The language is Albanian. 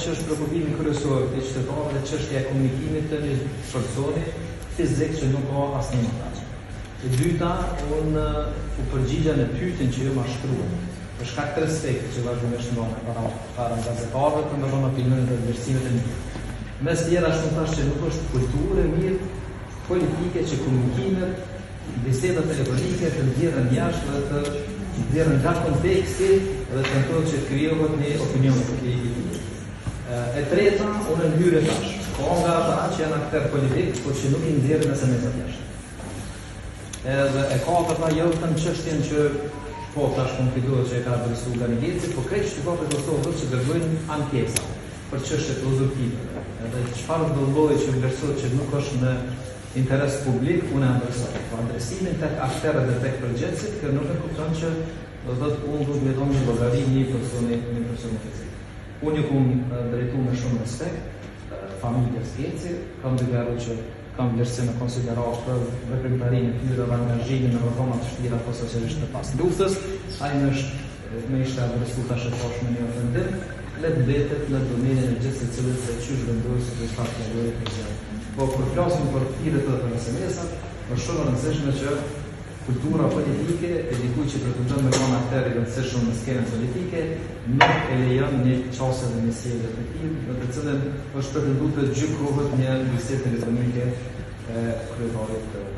që është preokupimi kryesor të qytetarëve çështja e komunikimit të një personi fizik që nuk ka asnjë montaç. E dyta, unë u përgjigja në pyetjen që ju ma shkruan. Për shkak të respektit që vazhdimisht ndodh para gazetarëve për me dhënë opinionet dhe vlerësimet e mia. Mes tjera shumë thash që nuk është kulturë e mirë politike që komunikimet, bisedat telefonike të ndjerën jashtë dhe të ndjerën nga konteksti dhe të tentohet që krijohet një opinion i tij. E treta, unë hyrë tash. Ka nga ata që janë aktor politik, por që nuk i nxjerrin as mesat jashtë. Edhe e katërta jo vetëm çështjen që po tash konfidohet që e ka adresuar Ganigeci, por krejt shtypat e Kosovës që dërgojnë ankesa për çështje të uzurpimeve. Edhe çfarë do lloji që vlerësohet që nuk është në interes publik, unë adresoj. Po adresimin tek aktorët dhe tek përgjegjësit, që nuk e kupton që do të thotë unë duhet me dhënë një llogari një personi fizik. Unë ju kam drejtuar me shumë respekt familjes Geci, kam deklaruar që kam vlerësim e konsiderat për veprimtarinë e tyre dhe angazhimin në rrethona të vështira posaçërisht të pas luftës. Ai më ishte adresuar tash me një ofendim, le të mbetet në domenin e gjithë secilës se çysh vendosur të shtatë lloje të gjë. Po kur flasim për firët dhe SMS-at, është shumë e rëndësishme që kultura politike e dikujt që pretendon me qenë aktor i rëndësishëm në skenën politike, nuk e lejon një çështje dhe një sjellje të tillë, në të cilën është pretenduar të gjykohet një bisedë telefonike e kryetarit të